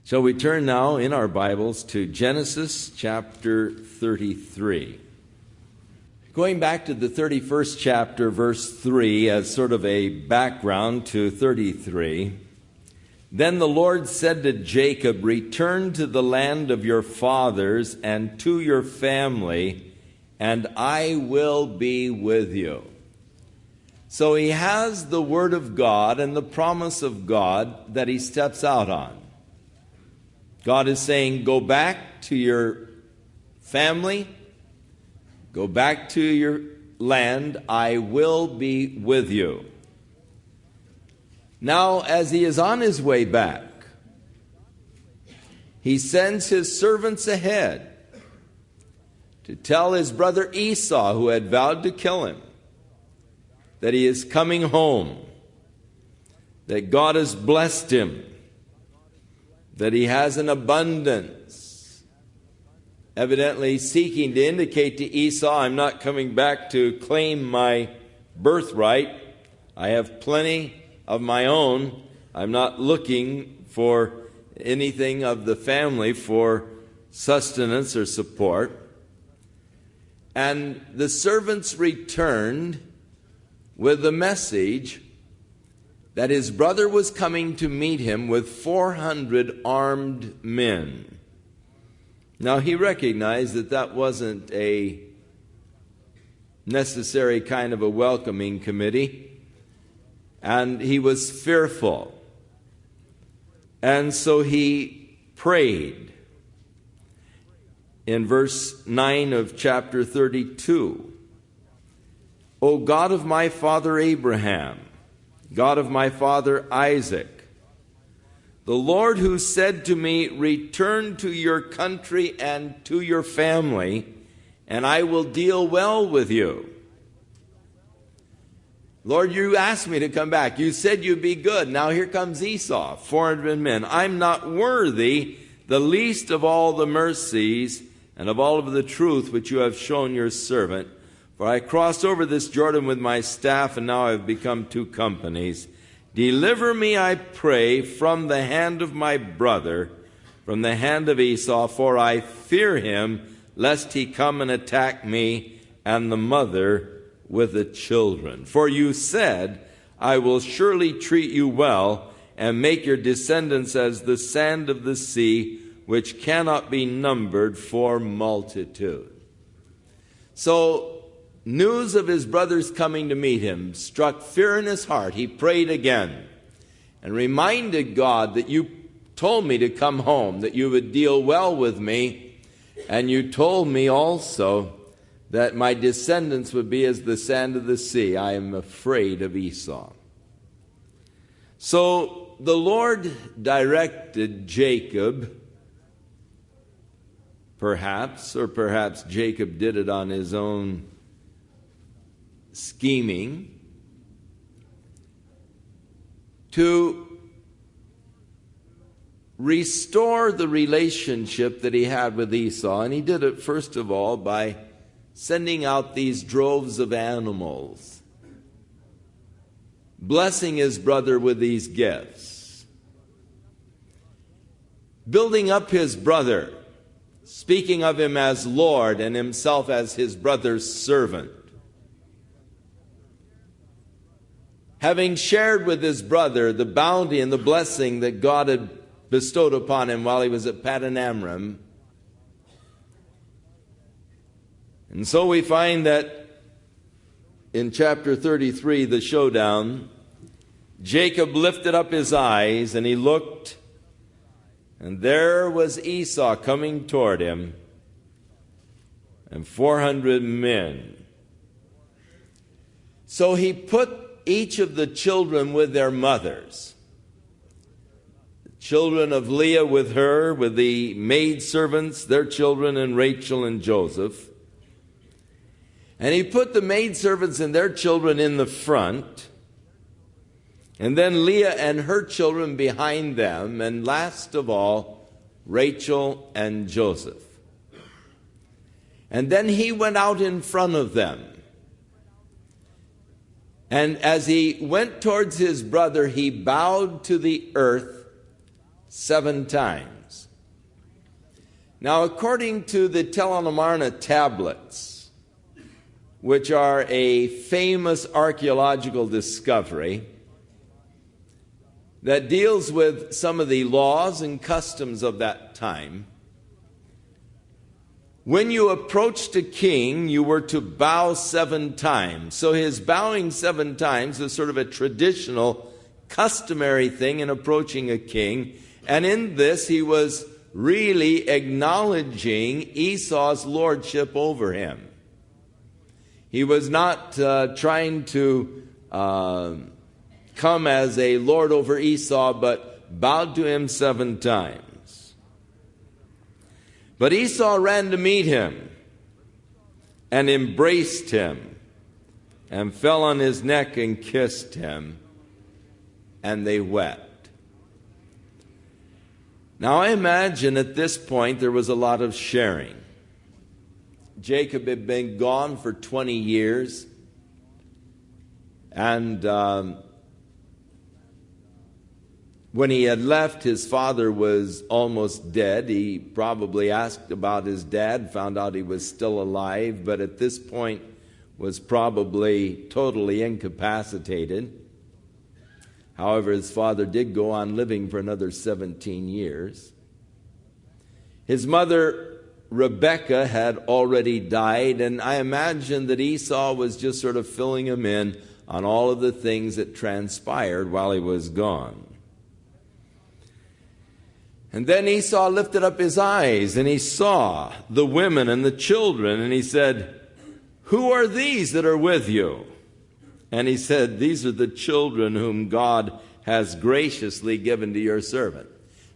Shall we turn now in our Bibles to Genesis chapter 33. Going back to the 31st chapter, verse 3, as sort of a background to 33. Then the Lord said to Jacob, "Return to the land of your fathers and to your family, and I will be with you." So he has the word of God and the promise of God that he steps out on. God is saying, go back to your family, go back to your land, I will be with you. Now, as he is on his way back, he sends his servants ahead to tell his brother Esau, who had vowed to kill him, that he is coming home, that God has blessed him, that he has an abundance, evidently seeking to indicate to Esau, I'm not coming back to claim my birthright. I have plenty of my own. I'm not looking for anything of the family for sustenance or support. And the servants returned with the message that his brother was coming to meet him with 400 armed men. Now he recognized that that wasn't a necessary kind of a welcoming committee, and he was fearful. And so he prayed. In verse 9 of chapter 32, "O God of my father Abraham, God of my father Isaac, the Lord who said to me, 'Return to your country and to your family, and I will deal well with you.' Lord, you asked me to come back. You said you'd be good. Now here comes Esau, 400 men. I'm not worthy the least of all the mercies and of all of the truth which you have shown your servant. For I crossed over this Jordan with my staff, and now I have become two companies. Deliver me, I pray, from the hand of my brother, from the hand of Esau, for I fear him, lest he come and attack me and the mother with the children. For you said, I will surely treat you well, and make your descendants as the sand of the sea, which cannot be numbered for multitude." So, news of his brothers coming to meet him struck fear in his heart. He prayed again and reminded God that you told me to come home, that you would deal well with me, and you told me also that my descendants would be as the sand of the sea. I am afraid of Esau. So the Lord directed Jacob, perhaps Jacob did it on his own scheming, to restore the relationship that he had with Esau. And he did it, first of all, by sending out these droves of animals, blessing his brother with these gifts, building up his brother, speaking of him as Lord and himself as his brother's servant. Having shared with his brother the bounty and the blessing that God had bestowed upon him while he was at Paddan Aram. And so we find that in chapter 33, the showdown, Jacob lifted up his eyes and he looked, and there was Esau coming toward him, and 400 men. So he put each of the children with their mothers. The children of Leah with her, with the maidservants, their children, and Rachel and Joseph. And he put the maidservants and their children in the front, and then Leah and her children behind them, and last of all, Rachel and Joseph. And then he went out in front of them. And as he went towards his brother, he bowed to the earth 7 times. Now, according to the Tel Amarna tablets, which are a famous archaeological discovery that deals with some of the laws and customs of that time, when you approached a king, you were to bow 7 times. So his bowing 7 times is sort of a traditional, customary thing in approaching a king. And in this, he was really acknowledging Esau's lordship over him. He was not trying to come as a lord over Esau, but bowed to him 7 times. But Esau ran to meet him and embraced him and fell on his neck and kissed him, and they wept. Now, I imagine at this point there was a lot of sharing. Jacob had been gone for 20 years, and when he had left, his father was almost dead. He probably asked about his dad, found out he was still alive, but at this point was probably totally incapacitated. However, his father did go on living for another 17 years. His mother, Rebekah, had already died, and I imagine that Esau was just sort of filling him in on all of the things that transpired while he was gone. And then Esau lifted up his eyes, and he saw the women and the children, and he said, "Who are these that are with you?" And he said, "These are the children whom God has graciously given to your servant."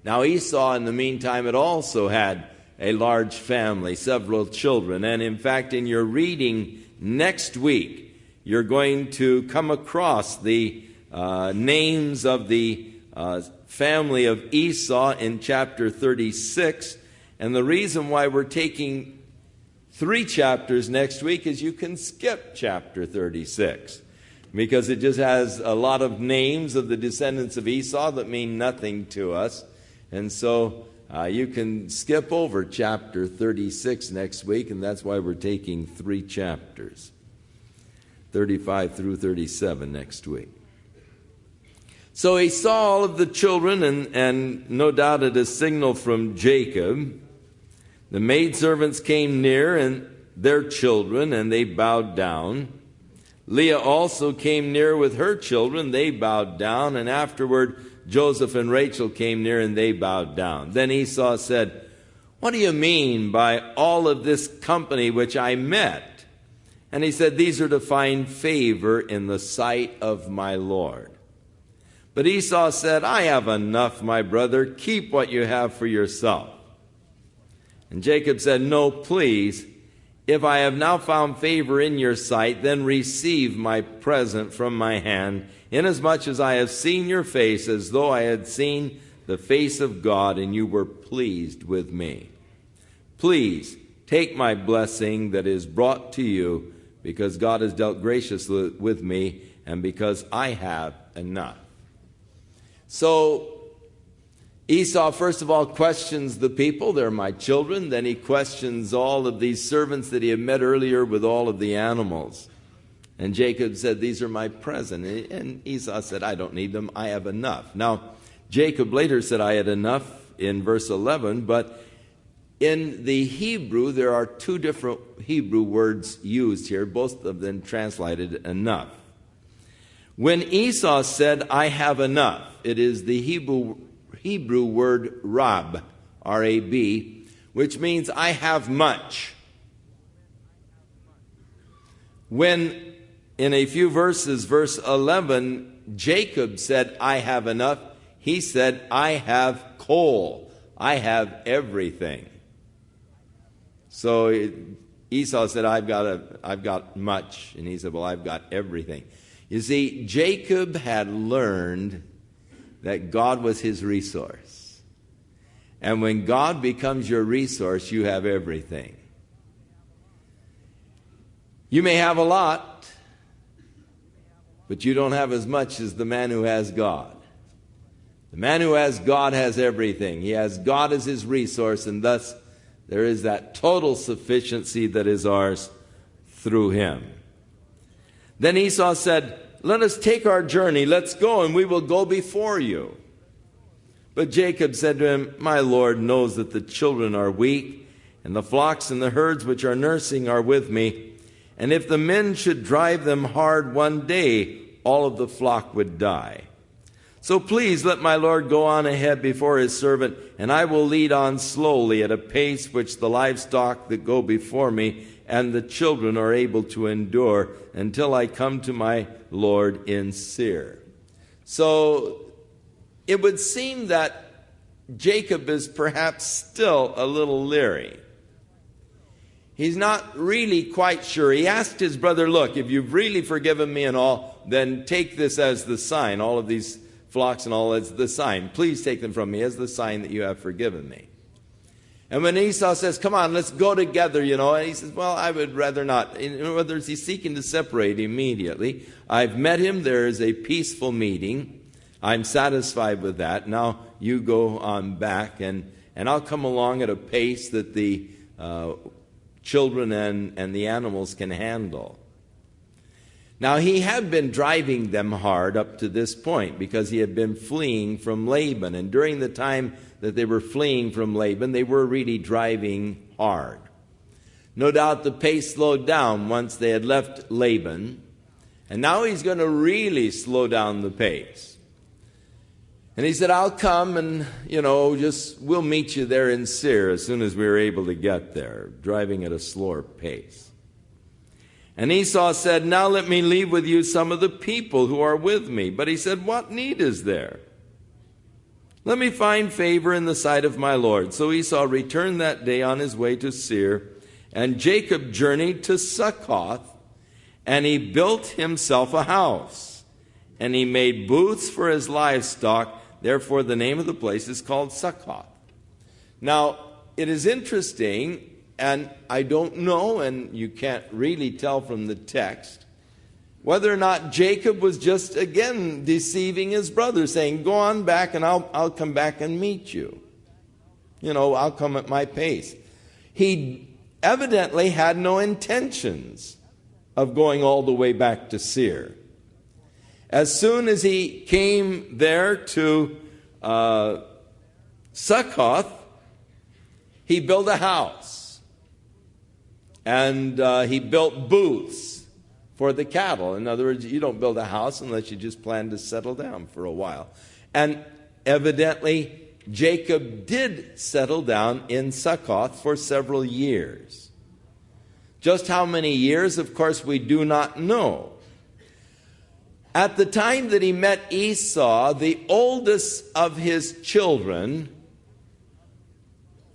Now Esau, in the meantime, had also had a large family, several children. And in fact, in your reading next week, you're going to come across the names of the family of Esau in chapter 36. And the reason why we're taking 3 chapters next week is you can skip chapter 36. Because it just has a lot of names of the descendants of Esau that mean nothing to us. And so you can skip over chapter 36 next week, and that's why we're taking 3 chapters, 35 through 37 next week. So he saw all of the children, and no doubt at a signal from Jacob, the maidservants came near, and their children, and they bowed down. Leah also came near with her children. They bowed down. And afterward, Joseph and Rachel came near, and they bowed down. Then Esau said, "What do you mean by all of this company which I met?" And he said, "These are to find favor in the sight of my Lord." But Esau said, "I have enough, my brother. Keep what you have for yourself." And Jacob said, "No, please. If I have now found favor in your sight, then receive my present from my hand, inasmuch as I have seen your face as though I had seen the face of God, and you were pleased with me. Please take my blessing that is brought to you, because God has dealt graciously with me, and because I have enough." So Esau, first of all, questions the people. "They're my children." Then he questions all of these servants that he had met earlier with all of the animals. And Jacob said, "These are my present." And Esau said, "I don't need them. I have enough." Now, Jacob later said, "I had enough" in verse 11. But in the Hebrew, there are 2 different Hebrew words used here, both of them translated enough. When Esau said, "I have enough," it is the Hebrew word rab, R-A-B, which means I have much. When in a few verses, verse 11, Jacob said, "I have enough," he said, "I have coal. I have everything." So Esau said, I've got much. And he said, "Well, I've got everything." You see, Jacob had learned that God was his resource. And when God becomes your resource, you have everything. You may have a lot, but you don't have as much as the man who has God. The man who has God has everything. He has God as his resource, and thus there is that total sufficiency that is ours through him. Then Esau said, "Let us take our journey. Let's go, and we will go before you." But Jacob said to him, "My Lord knows that the children are weak, and the flocks and the herds which are nursing are with me. And if the men should drive them hard one day, all of the flock would die. So please let my Lord go on ahead before his servant, and I will lead on slowly at a pace which the livestock that go before me and the children are able to endure until I come to my Lord in Seir." So it would seem that Jacob is perhaps still a little leery. He's not really quite sure. He asked his brother, "Look, if you've really forgiven me and all, then take this as the sign, all of these flocks and all as the sign. Please take them from me as the sign that you have forgiven me." And when Esau says, "Come on, let's go together," and he says, "Well, I would rather not." In other words, he's seeking to separate immediately. I've met him. There is a peaceful meeting. I'm satisfied with that. Now you go on back, and I'll come along at a pace that the children and the animals can handle. Now, he had been driving them hard up to this point because he had been fleeing from Laban. And during the time that they were fleeing from Laban, they were really driving hard. No doubt the pace slowed down once they had left Laban. And now he's going to really slow down the pace. And he said, "I'll come and, we'll meet you there in Seir as soon as we're able to get there," driving at a slower pace. And Esau said, "Now let me leave with you some of the people who are with me." But he said, "What need is there? Let me find favor in the sight of my Lord." So Esau returned that day on his way to Seir, and Jacob journeyed to Succoth, and he built himself a house, and he made booths for his livestock. Therefore, the name of the place is called Succoth. Now, it is interesting, and I don't know, and you can't really tell from the text, whether or not Jacob was just, again, deceiving his brother, saying, "Go on back, and I'll come back and meet you. I'll come at my pace." He evidently had no intentions of going all the way back to Seir. As soon as he came there to Succoth, he built a house. And he built booths for the cattle. In other words, you don't build a house unless you just plan to settle down for a while. And evidently, Jacob did settle down in Succoth for several years. Just how many years, of course, we do not know. At the time that he met Esau, the oldest of his children,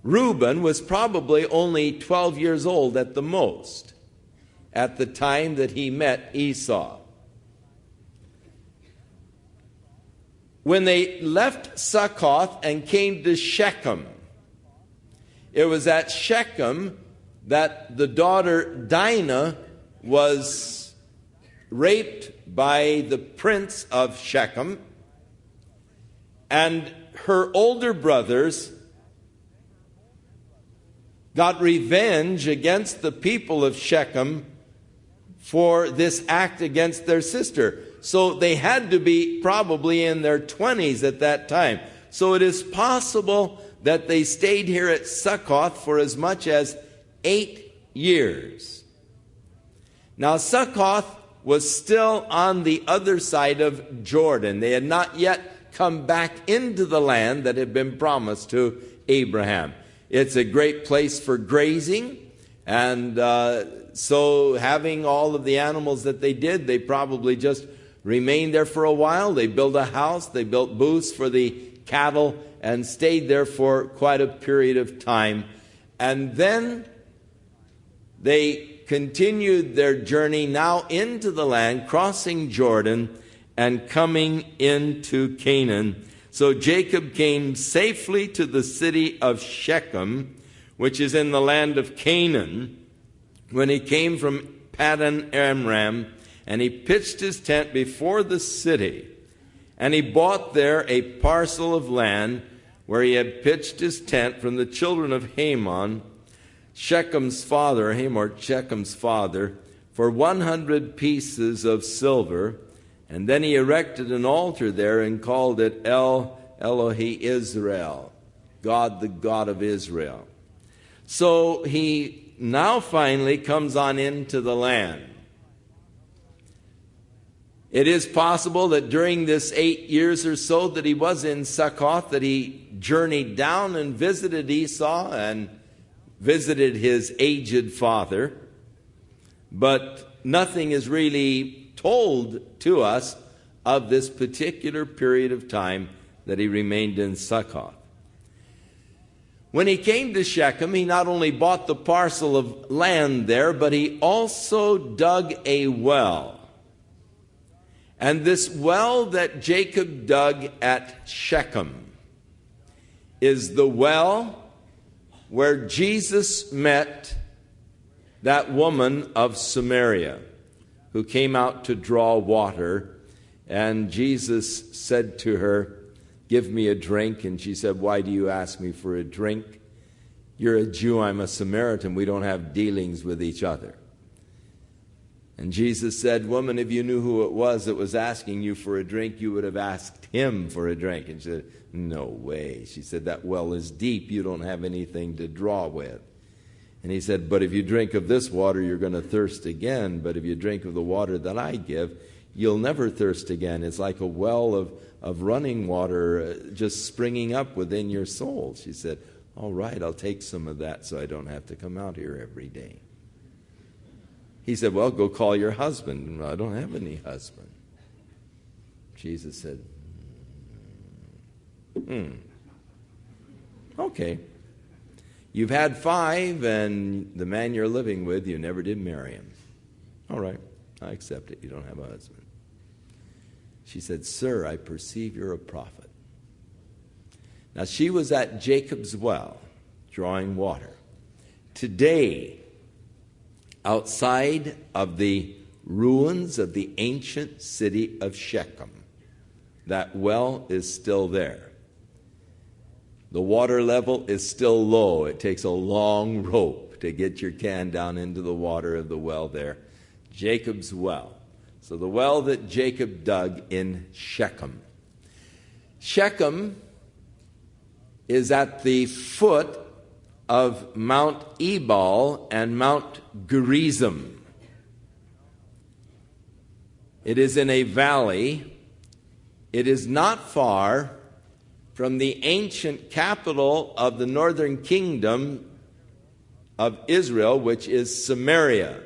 Reuben, was probably only 12 years old at the most at the time that he met Esau. When they left Succoth and came to Shechem, it was at Shechem that the daughter Dinah was raped by the prince of Shechem, and her older brothers got revenge against the people of Shechem for this act against their sister. So they had to be probably in their 20s at that time. So it is possible that they stayed here at Succoth for as much as 8 years. Now, Succoth was still on the other side of Jordan. They had not yet come back into the land that had been promised to Abraham. It's a great place for grazing, and so having all of the animals that they did, they probably just remained there for a while. They built a house, they built booths for the cattle, and stayed there for quite a period of time. And then they continued their journey now into the land, crossing Jordan and coming into Canaan. So Jacob came safely to the city of Shechem, which is in the land of Canaan, when he came from Paddan Aram, and he pitched his tent before the city. And he bought there a parcel of land where he had pitched his tent from the children of Haman, Shechem's father, Hamor, Shechem's father, for 100 pieces of silver, and then he erected an altar there and called it El Elohe Israel, God, the God of Israel. So he now finally comes on into the land. It is possible that during this 8 years or so that he was in Succoth, that he journeyed down and visited Esau and visited his aged father, but nothing is really told to us of this particular period of time that he remained in Succoth. When he came to Shechem, he not only bought the parcel of land there, but he also dug a well. And this well that Jacob dug at Shechem is the well where Jesus met that woman of Samaria who came out to draw water. And Jesus said to her, "Give me a drink." And she said, "Why do you ask me for a drink? You're a Jew, I'm a Samaritan. We don't have dealings with each other." And Jesus said, "Woman, if you knew who it was that was asking you for a drink, you would have asked him for a drink." And she said, "No way." She said, "That well is deep. You don't have anything to draw with." And he said, "But if you drink of this water, you're going to thirst again. But if you drink of the water that I give, you'll never thirst again. It's like a well of running water just springing up within your soul." She said, "All right, I'll take some of that so I don't have to come out here every day." He said, "Well, go call your husband." "I don't have any husband." Jesus said, "Okay. You've had 5, and the man you're living with, you never did marry him. All right, I accept it. You don't have a husband." She said, "Sir, I perceive you're a prophet." Now, she was at Jacob's well, drawing water. Today, outside of the ruins of the ancient city of Shechem, that well is still there. The water level is still low. It takes a long rope to get your can down into the water of the well there. Jacob's well. So the well that Jacob dug in Shechem. Shechem is at the foot of Mount Ebal and Mount Gerizim. It is in a valley. It is not far from the ancient capital of the northern kingdom of Israel, which is Samaria.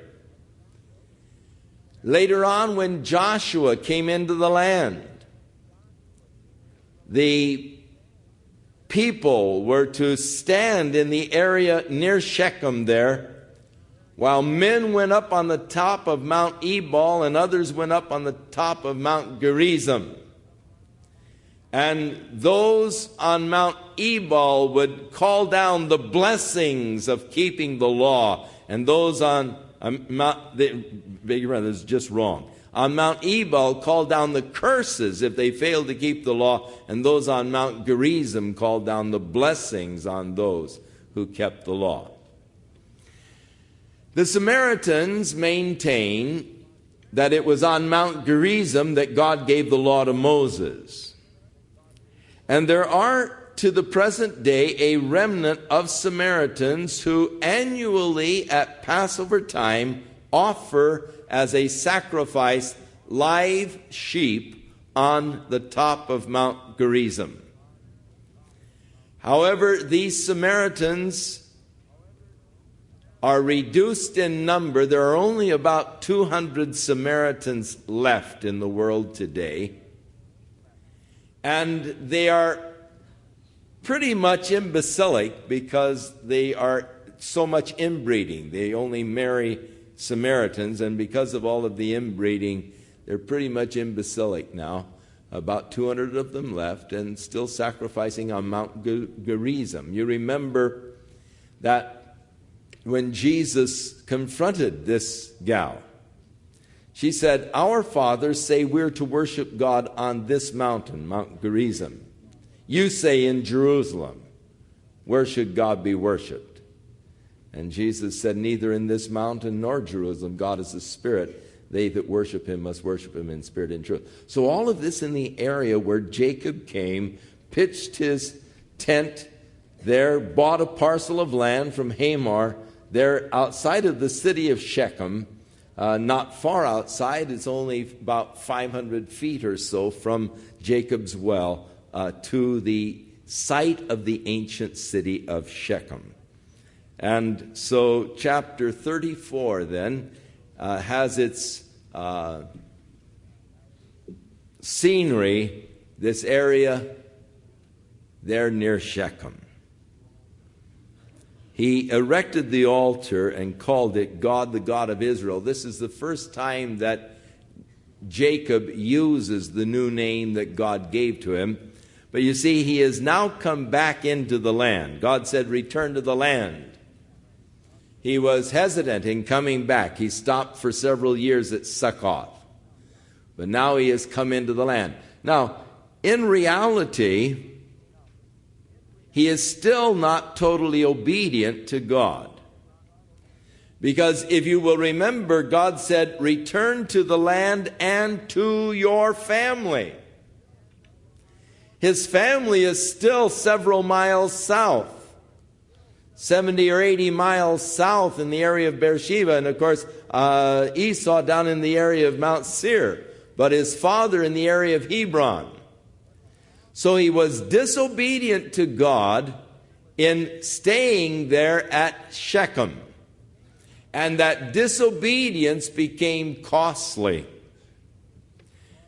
Later on, when Joshua came into the land, the people were to stand in the area near Shechem there, while men went up on the top of Mount Ebal and others went up on the top of Mount Gerizim. And those on Mount Ebal would call down the blessings of keeping the law, and those on Mount, that's just wrong. On Mount Ebal called down the curses if they failed to keep the law, and those on Mount Gerizim called down the blessings on those who kept the law. The Samaritans maintain that it was on Mount Gerizim that God gave the law to Moses. And there are, to the present day, a remnant of Samaritans who annually at Passover time offer as a sacrifice live sheep on the top of Mount Gerizim. However, these Samaritans are reduced in number. There are only about 200 Samaritans left in the world today. And they are pretty much imbecilic because they are so much inbreeding. They only marry Samaritans, and because of all of the inbreeding, they're pretty much imbecilic now. About 200 of them left and still sacrificing on Mount Gerizim. You remember that when Jesus confronted this gal, she said, "Our fathers say we're to worship God on this mountain, Mount Gerizim. You say in Jerusalem. Where should God be worshipped?" And Jesus said, neither in this mountain nor Jerusalem, God is a spirit. They that worship him must worship him in spirit and truth. So all of this in the area where Jacob came, pitched his tent there, bought a parcel of land from Hamor, there outside of the city of Shechem, not far outside. It's only about 500 feet or so from Jacob's well to the site of the ancient city of Shechem. And so chapter 34 then has its scenery, this area there near Shechem. He erected the altar and called it God, the God of Israel. This is the first time that Jacob uses the new name that God gave to him. But you see, he has now come back into the land. God said, return to the land. He was hesitant in coming back. He stopped for several years at Succoth. But now he has come into the land. Now, in reality, he is still not totally obedient to God. Because if you will remember, God said, return to the land and to your family. His family is still several miles south, 70 or 80 miles south in the area of Beersheba. And of course, Esau down in the area of Mount Seir, but his father in the area of Hebron. So he was disobedient to God in staying there at Shechem. And that disobedience became costly.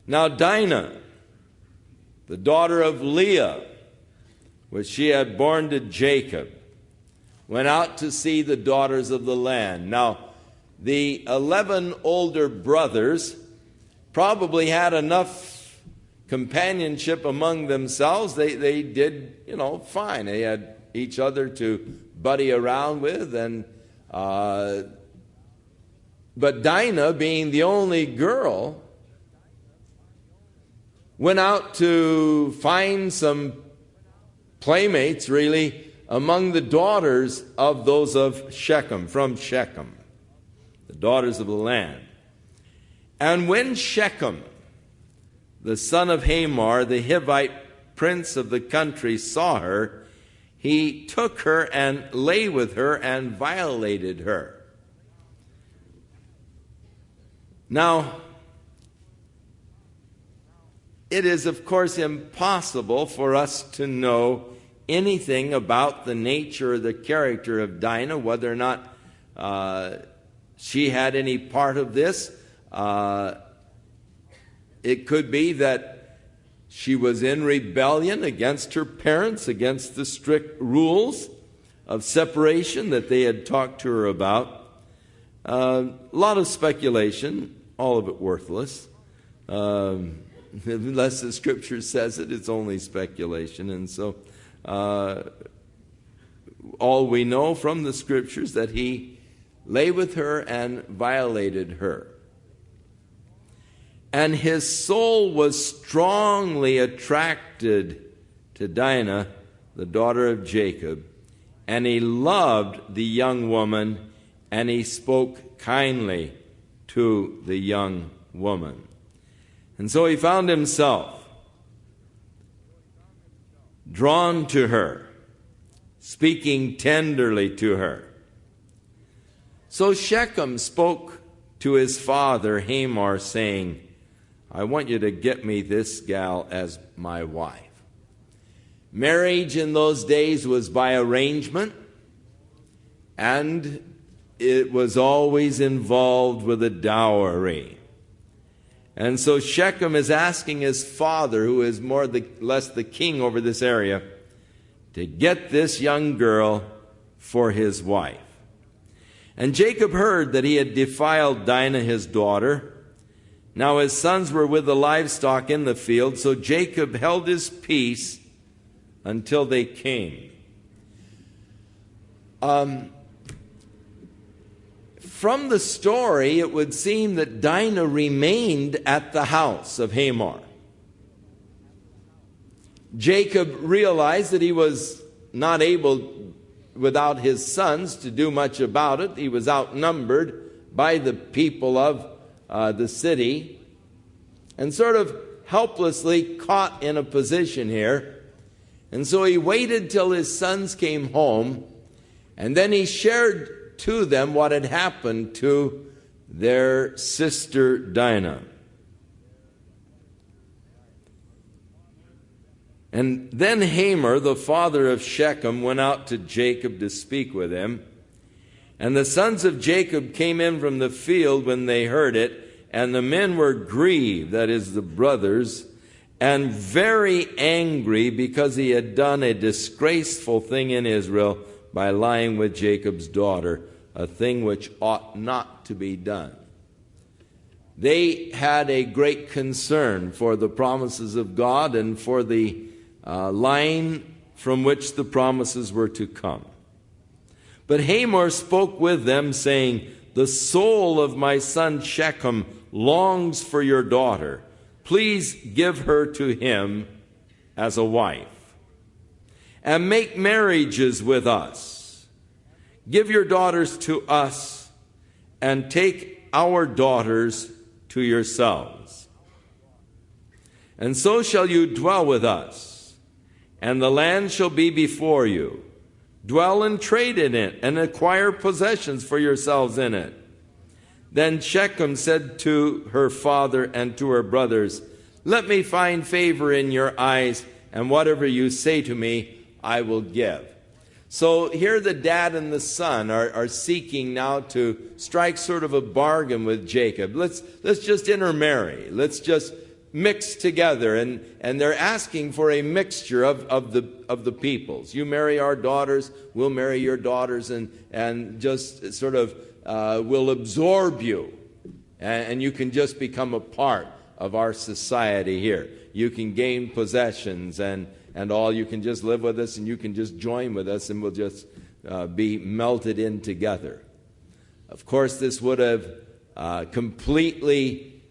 Now Dinah, the daughter of Leah, which she had borne to Jacob, went out to see the daughters of the land. Now, the 11 older brothers probably had enough companionship among themselves. They did, fine. They had each other to buddy around with. And but Dinah, being the only girl, went out to find some playmates, really, among the daughters of those of Shechem, from Shechem, the daughters of the land. And when Shechem, the son of Hamor, the Hivite prince of the country, saw her, he took her and lay with her and violated her. Now, it is, of course, impossible for us to know anything about the nature or the character of Dinah, whether or not she had any part of this. It could be that she was in rebellion against her parents, against the strict rules of separation that they had talked to her about. A lot of speculation, all of it worthless. Unless the Scripture says it, it's only speculation. And so all we know from the Scriptures that he lay with her and violated her. And his soul was strongly attracted to Dinah, the daughter of Jacob, and he loved the young woman, and he spoke kindly to the young woman. And so he found himself drawn to her, speaking tenderly to her. So Shechem spoke to his father Hamor, saying, I want you to get me this gal as my wife. Marriage in those days was by arrangement, and it was always involved with a dowry. And so Shechem is asking his father, who is more or less the king over this area, to get this young girl for his wife. And Jacob heard that he had defiled Dinah his daughter. Now his sons were with the livestock in the field, so Jacob held his peace until they came. From the story, it would seem that Dinah remained at the house of Hamor. Jacob realized that he was not able without his sons to do much about it. He was outnumbered by the people of the city, and sort of helplessly caught in a position here. And so he waited till his sons came home, and then he shared to them what had happened to their sister Dinah. And then Hamor, the father of Shechem, went out to Jacob to speak with him. And the sons of Jacob came in from the field when they heard it, and the men were grieved, that is, the brothers, and very angry because he had done a disgraceful thing in Israel by lying with Jacob's daughter, a thing which ought not to be done. They had a great concern for the promises of God and for the line from which the promises were to come. But Hamor spoke with them, saying, "The soul of my son Shechem longs for your daughter. Please give her to him as a wife, and make marriages with us. Give your daughters to us, and take our daughters to yourselves. And so shall you dwell with us, and the land shall be before you. Dwell and trade in it, and acquire possessions for yourselves in it." Then Shechem said to her father and to her brothers, "Let me find favor in your eyes, and whatever you say to me, I will give." So here the dad and the son are seeking now to strike sort of a bargain with Jacob. Let's just intermarry. Let's just mix together, and they're asking for a mixture of the peoples. You marry our daughters, we'll marry your daughters, and just sort of will absorb you, and you can just become a part of our society here. You can gain possessions and all. You can just live with us, and you can just join with us, and we'll just be melted in together. Of course, this would have completely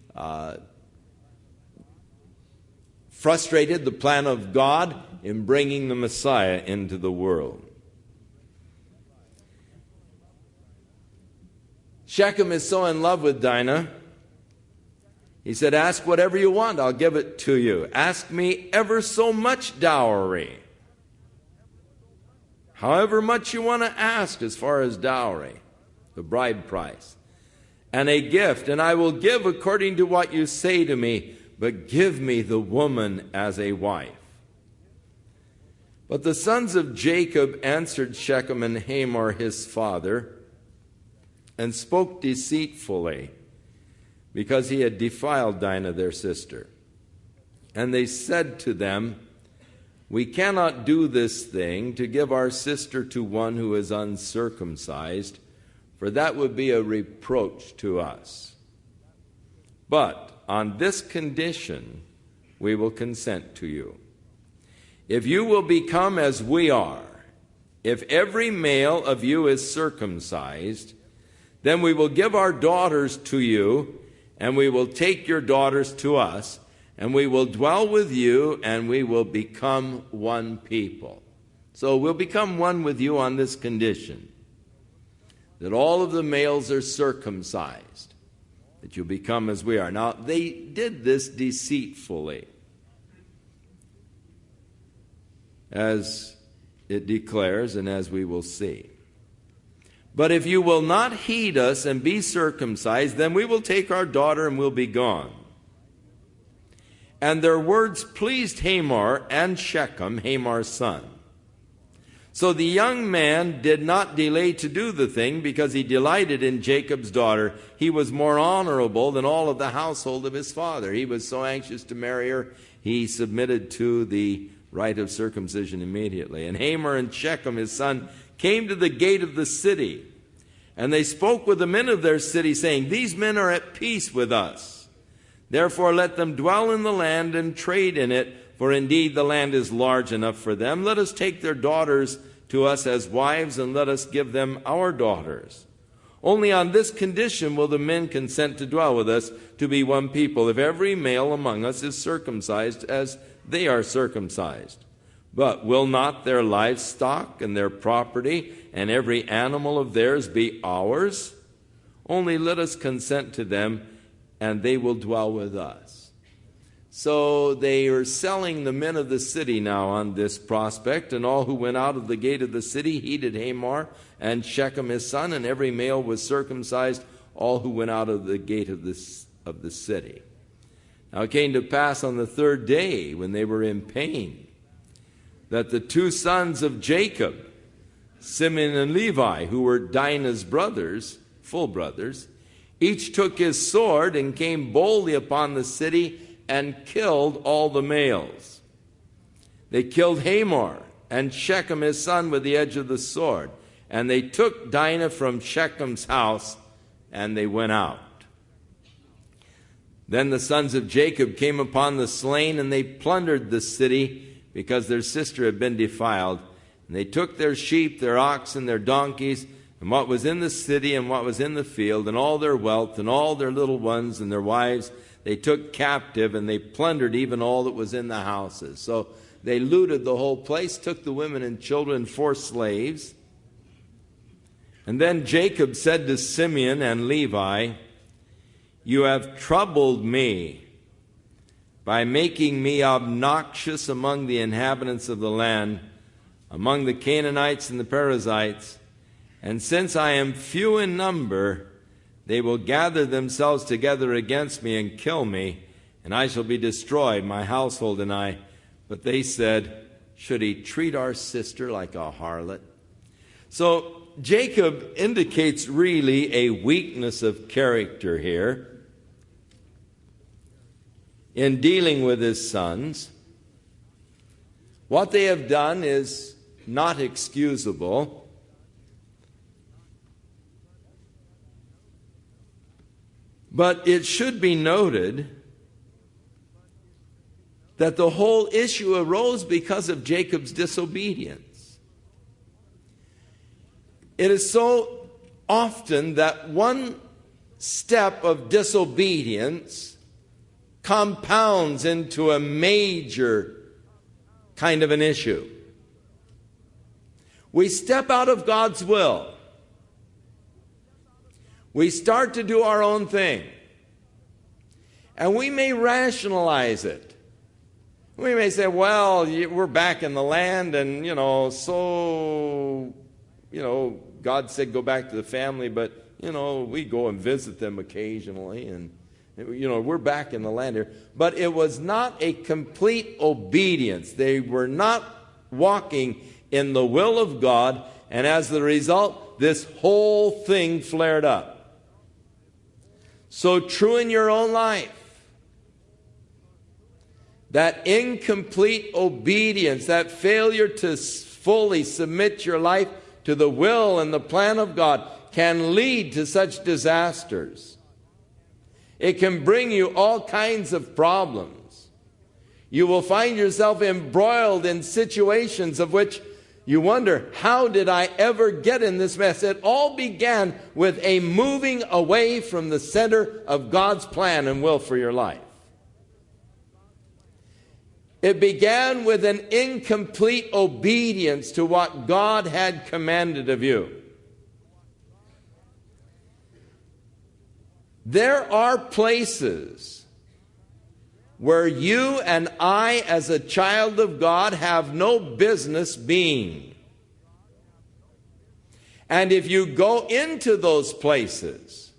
frustrated the plan of God in bringing the Messiah into the world. Shechem is so in love with Dinah, he said, "Ask whatever you want, I'll give it to you. Ask me ever so much dowry. However much you want to ask as far as dowry, the bride price, and a gift, and I will give according to what you say to me, but give me the woman as a wife." But the sons of Jacob answered Shechem and Hamor his father, and spoke deceitfully, because he had defiled Dinah their sister. And they said to them, "We cannot do this thing, to give our sister to one who is uncircumcised, for that would be a reproach to us. But on this condition we will consent to you. If you will become as we are, if every male of you is circumcised, then we will give our daughters to you, and we will take your daughters to us, and we will dwell with you, and we will become one people." So we'll become one with you on this condition, that all of the males are circumcised, that you become as we are. Now, they did this deceitfully, as it declares and as we will see. "But if you will not heed us and be circumcised, then we will take our daughter and we'll be gone." And their words pleased Hamor and Shechem, Hamor's son. So the young man did not delay to do the thing, because he delighted in Jacob's daughter. He was more honorable than all of the household of his father. He was so anxious to marry her, he submitted to the rite of circumcision immediately. And Hamor and Shechem, his son, came to the gate of the city, and they spoke with the men of their city, saying, "These men are at peace with us. Therefore let them dwell in the land and trade in it, for indeed the land is large enough for them. Let us take their daughters to us as wives, and let us give them our daughters. Only on this condition will the men consent to dwell with us, to be one people, if every male among us is circumcised as they are circumcised. But will not their livestock and their property and every animal of theirs be ours? Only let us consent to them, and they will dwell with us. So they are selling the men of the city now on this prospect, and all who went out of the gate of the city heeded Hamor and Shechem his son, and every male was circumcised, all who went out of the gate of the city. Now it came to pass on the third day, when they were in pain, that the two sons of Jacob, Simeon and Levi, who were Dinah's brothers, full brothers, each took his sword and came boldly upon the city and killed all the males. They killed Hamor and Shechem his son with the edge of the sword, and they took Dinah from Shechem's house, and they went out. Then the sons of Jacob came upon the slain, and they plundered the city, because their sister had been defiled. And they took their sheep, their oxen, their donkeys, and what was in the city and what was in the field, and all their wealth, and all their little ones and their wives, they took captive, and they plundered even all that was in the houses. So they looted the whole place, took the women and children for slaves. And then Jacob said to Simeon and Levi, "You have troubled me by making me obnoxious among the inhabitants of the land, among the Canaanites and the Perizzites. And since I am few in number, they will gather themselves together against me and kill me, and I shall be destroyed, my household and I." But they said, "Should he treat our sister like a harlot?" So Jacob indicates really a weakness of character here in dealing with his sons. What they have done is not excusable. But it should be noted that the whole issue arose because of Jacob's disobedience. It is so often that one step of disobedience compounds into a major kind of an issue. We step out of God's will. We start to do our own thing. And we may rationalize it. We may say, well, we're back in the land, and, God said go back to the family, but, we go and visit them occasionally, and, we're back in the land here. But it was not a complete obedience. They were not walking in the will of God, and as the result, this whole thing flared up. So true in your own life. That incomplete obedience, that failure to fully submit your life to the will and the plan of God can lead to such disasters. It can bring you all kinds of problems. You will find yourself embroiled in situations of which you wonder, how did I ever get in this mess? It all began with a moving away from the center of God's plan and will for your life. It began with an incomplete obedience to what God had commanded of you. There are places where you and I, as a child of God, have no business being. And if you go into those places,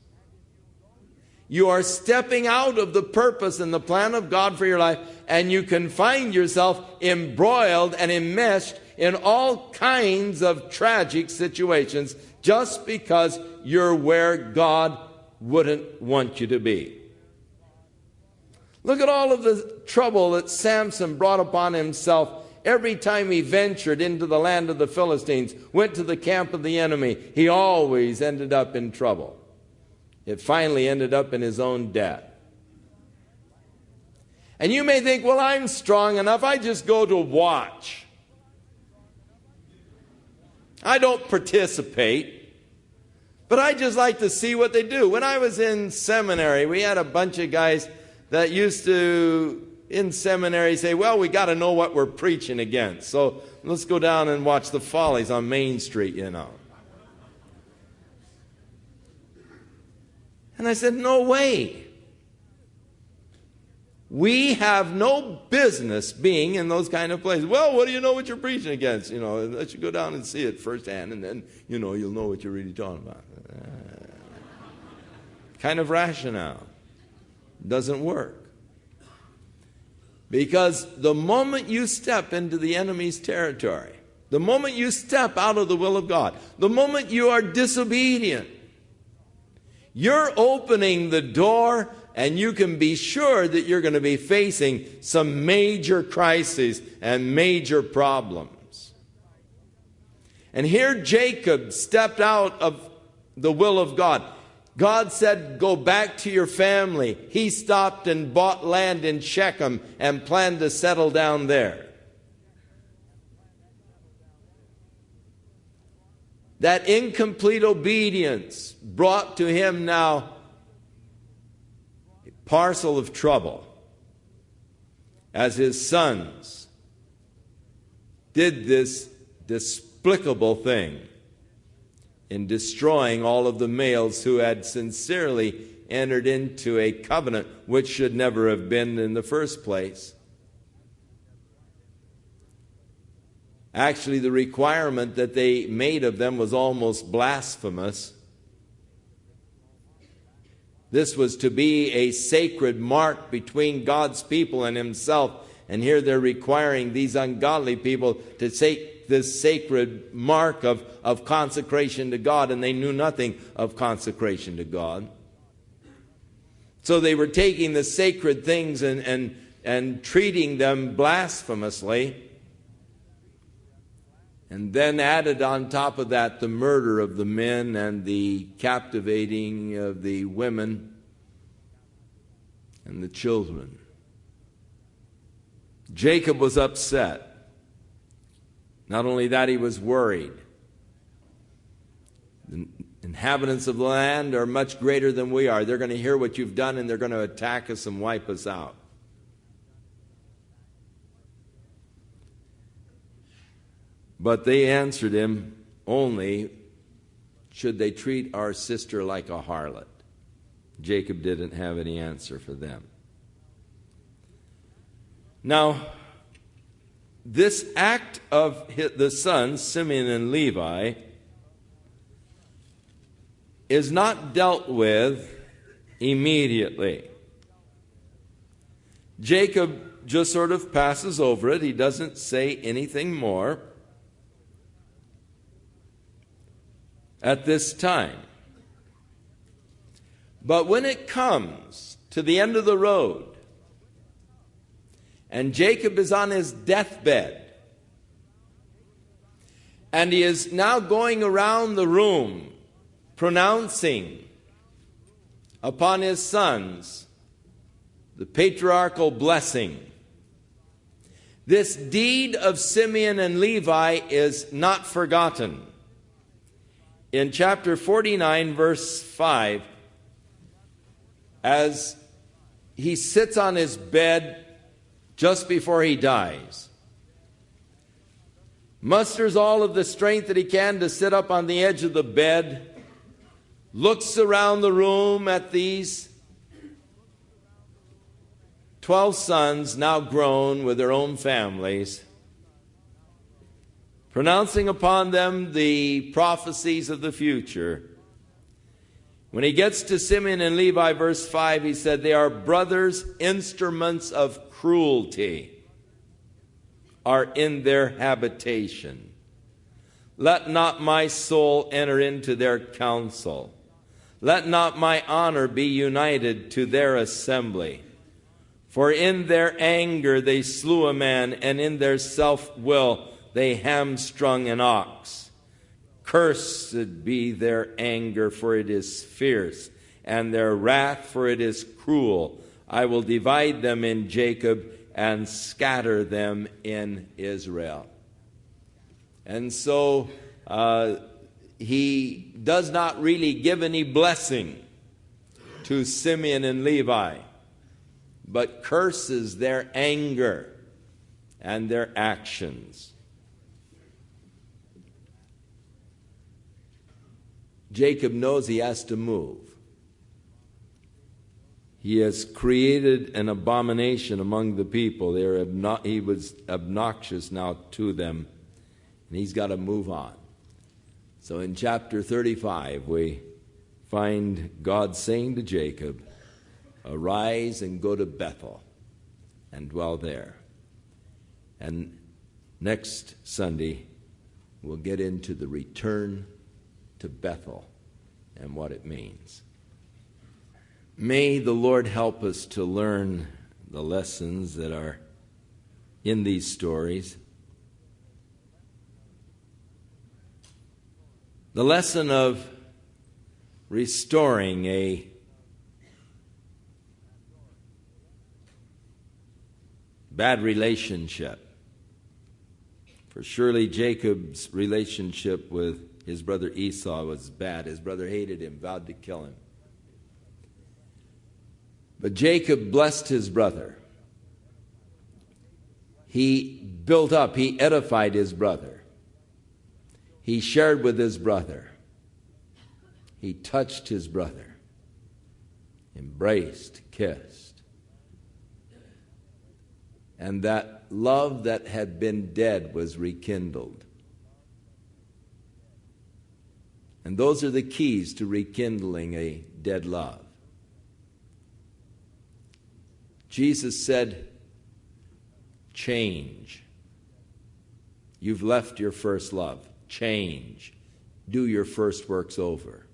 you are stepping out of the purpose and the plan of God for your life, and you can find yourself embroiled and enmeshed in all kinds of tragic situations just because you're where God wouldn't want you to be. Look at all of the trouble that Samson brought upon himself every time he ventured into the land of the Philistines, went to the camp of the enemy. He always ended up in trouble. It finally ended up in his own death. And you may think, well, I'm strong enough. I just go to watch. I don't participate, but I just like to see what they do. When I was in seminary, we had a bunch of guys that used to in seminary say, well, we got to know what we're preaching against. So let's go down and watch the Follies on Main Street, you know. And I said, no way. We have no business being in those kind of places. Well, what do you know what you're preaching against? You know, let you go down and see it firsthand, and then, you know, you'll know what you're really talking about. Kind of rationale. Doesn't work. Because the moment you step into the enemy's territory, the moment you step out of the will of God, the moment you are disobedient, you're opening the door, and you can be sure that you're going to be facing some major crises and major problems. And here Jacob stepped out of the will of God. God said, go back to your family. He stopped and bought land in Shechem and planned to settle down there. That incomplete obedience brought to him now a parcel of trouble as his sons did this despicable thing in destroying all of the males who had sincerely entered into a covenant which should never have been in the first place. Actually, the requirement that they made of them was almost blasphemous. This was to be a sacred mark between God's people and himself. And here they're requiring these ungodly people to take this sacred mark of consecration to God, and they knew nothing of consecration to God. So they were taking the sacred things and treating them blasphemously. And then added on top of that the murder of the men and the captivating of the women and the children. Jacob was upset. Not only that, he was worried. The inhabitants of the land are much greater than we are. They're going to hear what you've done, and they're going to attack us and wipe us out. But they answered him, only should they treat our sister like a harlot. Jacob didn't have any answer for them. Now, this act of the sons, Simeon and Levi, is not dealt with immediately. Jacob just sort of passes over it. He doesn't say anything more at this time. But when it comes to the end of the road, and Jacob is on his deathbed, and he is now going around the room pronouncing upon his sons the patriarchal blessing, this deed of Simeon and Levi is not forgotten. In chapter 49, verse 5, as he sits on his bed just before he dies, musters all of the strength that he can to sit up on the edge of the bed, looks around the room at these 12 sons now grown with their own families, pronouncing upon them the prophecies of the future. When he gets to Simeon and Levi, verse 5, he said, they are brothers, instruments of cruelty are in their habitation. Let not my soul enter into their counsel. Let not my honor be united to their assembly. For in their anger they slew a man, and in their self-will they hamstrung an ox. Cursed be their anger, for it is fierce, and their wrath, for it is cruel. I will divide them in Jacob and scatter them in Israel. And so he does not really give any blessing to Simeon and Levi. but curses their anger and their actions. Jacob knows he has to move. He has created an abomination among the people. He was obnoxious now to them, and he's got to move on. So in chapter 35, we find God saying to Jacob, "Arise and go to Bethel and dwell there." And next Sunday, we'll get into the return to Bethel and what it means. May the Lord help us to learn the lessons that are in these stories. The lesson of restoring a bad relationship. For surely Jacob's relationship with his brother Esau was bad. His brother hated him, vowed to kill him. But Jacob blessed his brother. He built up, he edified his brother. He shared with his brother. He touched his brother, embraced, kissed. And that love that had been dead was rekindled. And those are the keys to rekindling a dead love. Jesus said, change. You've left your first love. Change. Do your first works over.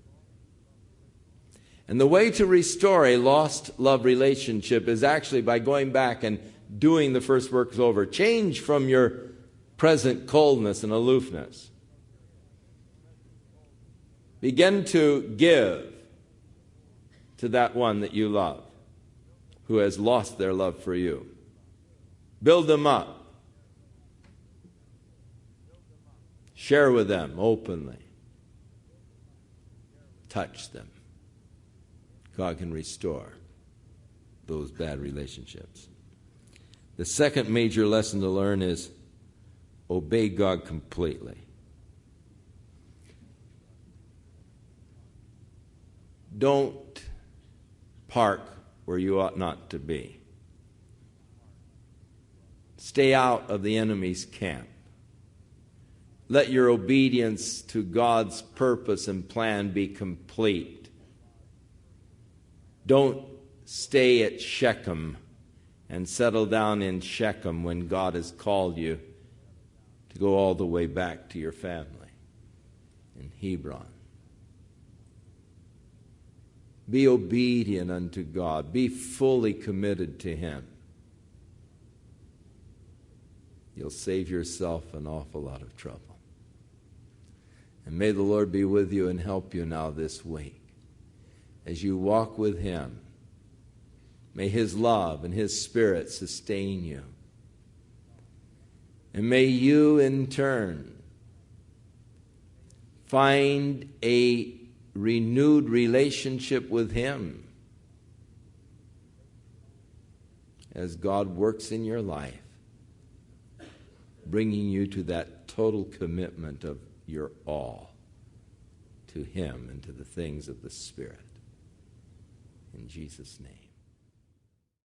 And the way to restore a lost love relationship is actually by going back and doing the first works over. Change from your present coldness and aloofness. Begin to give to that one that you love, who has lost their love for you. Build them up. Share with them openly. Touch them. God can restore those bad relationships. The second major lesson to learn is obey God completely. Don't park where you ought not to be. Stay out of the enemy's camp. Let your obedience to God's purpose and plan be complete. Don't stay at Shechem and settle down in Shechem when God has called you to go all the way back to your family in Hebron. Be obedient unto God. Be fully committed to Him. You'll save yourself an awful lot of trouble. And may the Lord be with you and help you now this week. As you walk with Him, may His love and His Spirit sustain you. And may you in turn find a renewed relationship with Him as God works in your life, bringing you to that total commitment of your all to Him and to the things of the Spirit. In Jesus' name.